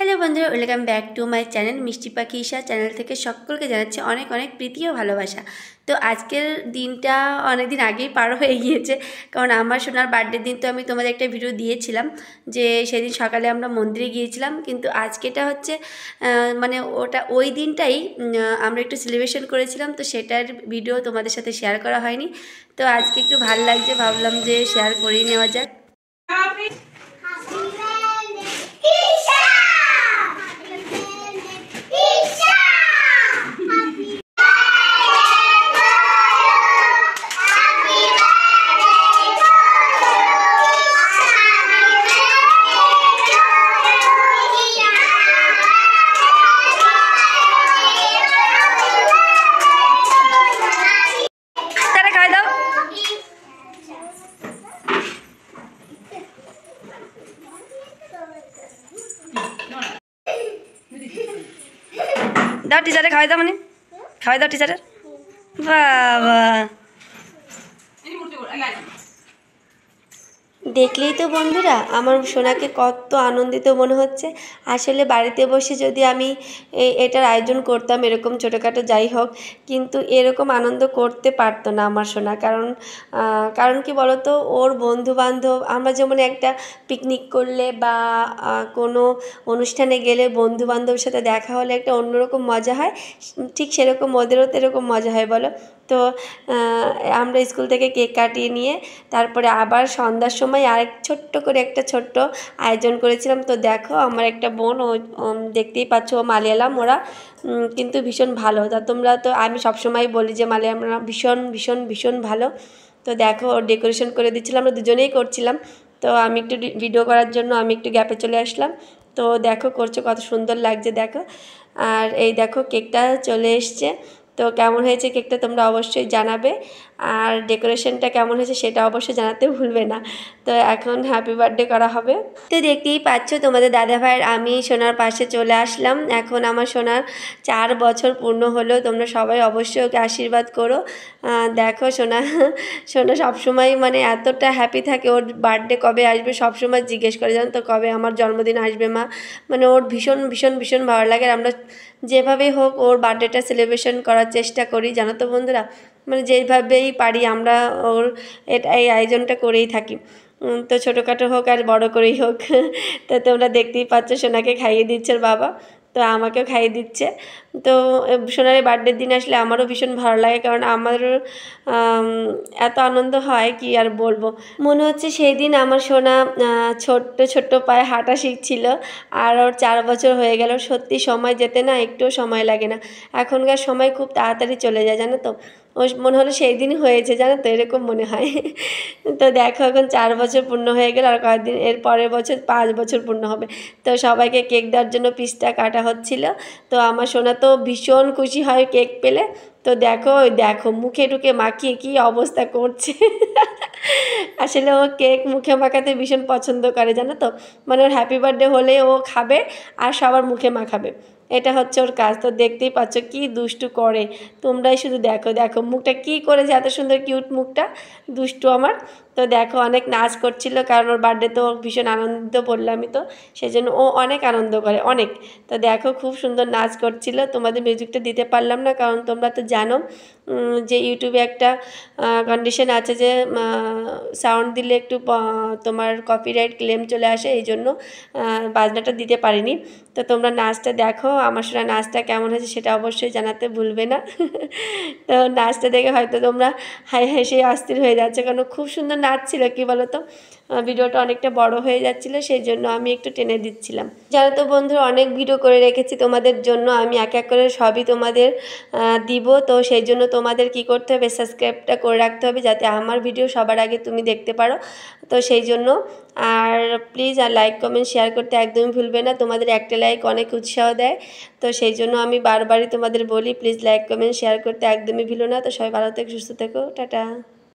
Hello বন্ধুরা, welcome back to my channel মিষ্টি পাখি ঈশা চ্যানেল থেকে সকলকে জানাচ্ছি অনেক অনেক প্রীতি ও ভালোবাসা। তো আজকের দিনটা অনেক দিন আগেই পার হয়ে গিয়েছে, কারণ আমার সোনার বার্থডের দিন তো আমি তোমাদের একটা ভিডিও দিয়েছিলাম যে সেদিন সকালে আমরা মন্দিরে গিয়েছিলাম, কিন্তু আজকেটা হচ্ছে মানে ওই দিনটাই আমরা একটু সেলিব্রেশন করেছিলাম, তো সেটার ভিডিও তোমাদের সাথে শেয়ার করা হয়নি। তো আজকে একটু ভালো লাগছে, ভাবলাম যে শেয়ার করেই নেওয়া যাক। দাও টিচারে খাওয়াই দাও, মানে খাওয়াই দাও টিচারের। বাবা দেখলেই তো বন্ধুরা আমার সোনাকে কত আনন্দিত মনে হচ্ছে। আসলে বাড়িতে বসে যদি আমি এটার আয়োজন করতাম এরকম ছোটোখাটো যাই হোক, কিন্তু এরকম আনন্দ করতে পারতো না আমার সোনা। কারণ কি বলতো, ওর বন্ধু বান্ধব, আমরা যেমন একটা পিকনিক করলে বা কোনো অনুষ্ঠানে গেলে বন্ধু বান্ধবের সাথে দেখা হলে একটা অন্যরকম মজা হয়, ঠিক সেরকম ওদেরও তো এরকম মজা হয় বলো। তো আমরা স্কুল থেকে কেক কাটিয়ে নিয়ে তারপরে আবার সন্ধ্যার সময় আরেক ছোট্ট করে একটা ছোট্ট আয়োজন করেছিলাম। তো দেখো আমার একটা বোন, ও দেখতেই পাচ্ছ ও মালায়ালাম, ওরা কিন্তু ভীষণ ভালো। তা তোমরা তো, আমি সবসময় বলি যে মালায়ালামরা ভীষণ ভীষণ ভীষণ ভালো। তো দেখো ওর ডেকোরেশন করে দিচ্ছিলাম, আমরা দুজনেই করছিলাম। তো আমি একটু ভিডিও করার জন্য আমি একটু গ্যাপে চলে আসলাম। তো দেখো করছো, কত সুন্দর লাগছে দেখো। আর এই দেখো কেকটা চলে এসছে। তো কেমন হয়েছে কেকটা তোমরা অবশ্যই জানাবে, আর ডেকোরেশনটা কেমন হয়েছে সেটা অবশ্যই জানাতে ভুলবে না। তো এখন হ্যাপি বার্থডে করা হবে। তো দেখতেই পাচ্ছ তোমাদের দাদাভাইয়ের আমি সোনার পাশে চলে আসলাম। এখন আমার সোনার 4 বছর পূর্ণ হলো। তোমরা সবাই অবশ্যই ওকে আশীর্বাদ করো। দেখো সোনা সবসময় মানে এতটা হ্যাপি থাকে, ওর বার্থডে কবে আসবে সবসময় জিজ্ঞেস করে, জানো তো কবে আমার জন্মদিন আসবে মা। মানে ওর ভীষণ ভীষণ ভীষণ ভালো লাগে। আমরা যেভাবেই হোক ওর বার্থডেটা সেলিব্রেশন করার চেষ্টা করি, জানো তো বন্ধুরা, মানে যেভাবেই পারি আমরা ওর এই আয়োজনটা করেই থাকি। তো ছোটোখাটো হোক আর বড় করেই হোক। তো তোমরা দেখতেই পাচ্ছ সোনাকে খাইয়ে দিচ্ছে ওর বাবা, তো আমাকেও খাইয়ে দিচ্ছে। তো সোনার বার্থডের দিন আসলে আমারও ভীষণ ভালো লাগে, কারণ আমারও এত আনন্দ হয় কি আর বলবো। মনে হচ্ছে সেই দিন আমার সোনা ছোট্ট ছোট্ট পায়ে হাঁটা শিখছিল, আর ওর 4 বছর হয়ে গেল। সত্যি সময় যেতে না একটুও সময় লাগে না, এখনকার সময় খুব তাড়াতাড়ি চলে যায় জানো তো। ও মনে হলো সেই দিন হয়েছে জানো তো, এরকম মনে হয়। তো দেখো এখন 4 বছর পূর্ণ হয়ে গেল, আর কয়েকদিন এর পরের বছর 5 বছর পূর্ণ হবে। তো সবাইকে কেক দেওয়ার জন্য পিসটা কাটা হচ্ছিল। তো আমার সোনা তো ভীষণ খুশি হয় কেক পেলে। তো দেখো দেখো মুখে টুকে মাখিয়ে কি অবস্থা করছে। আসলে ও কেক মুখে মাখাতে ভীষণ পছন্দ করে জানো তো, মানে ওর হ্যাপি বার্থডে হলে ও খাবে আর সবার মুখে মাখাবে, এটা হচ্ছে ওর কাজ। তো দেখতেই পাচ্ছ কি দুষ্টু করে, তোমরাই শুধু দেখো দেখো মুখটা কি করেছে, এত সুন্দর কিউট মুখটা, দুষ্টু আমার। তো দেখো অনেক নাচ করছিল, কারণ ওর বার্থডে তো ভীষণ আনন্দ বললামই তো, সেই জন্য ও অনেক আনন্দ করে অনেক। তো দেখো খুব সুন্দর নাচ করছিল। তোমাদের মিউজিকটা দিতে পারলাম না, কারণ তোমরা তো জানো যে ইউটিউবে একটা কন্ডিশন আছে যে সাউন্ড দিলে একটু তোমার কপিরাইট ক্লেম চলে আসে, এই জন্য বাজনাটা দিতে পারিনি। তো তোমরা নাচটা দেখো, আমার সোনা নাচটা কেমন হয়েছে সেটা অবশ্যই জানাতে ভুলবে না। তো নাচটা দেখে হয়তো তোমরা হেসে অস্থির হয়ে যাচ্ছে, কারণ খুব সুন্দর নাচ ছিল। কী বলো তো, ভিডিওটা অনেকটা বড় হয়ে যাচ্ছিলো, সেই জন্য আমি একটু টেনে দিচ্ছিলাম। জানো তো বন্ধুরা, অনেক ভিডিও করে রেখেছি তোমাদের জন্য, আমি এক এক করে সবই তোমাদের দিব। তো সেই জন্য তোমাদের কি করতে হবে, সাবস্ক্রাইবটা করে রাখতে হবে যাতে আমার ভিডিও সবার আগে তুমি দেখতে পারো। তো সেই জন্য আর প্লিজ আর লাইক কমেন্ট শেয়ার করতে একদমই ভুলবে না, তোমাদের একটা লাইক অনেক উৎসাহ দেয়। তো সেই জন্য আমি বারবারই তোমাদের বলি প্লিজ লাইক কমেন্ট শেয়ার করতে একদমই ভুলো না। তো সবাই ভালো থেকো, সুস্থ থেকো, টাটা।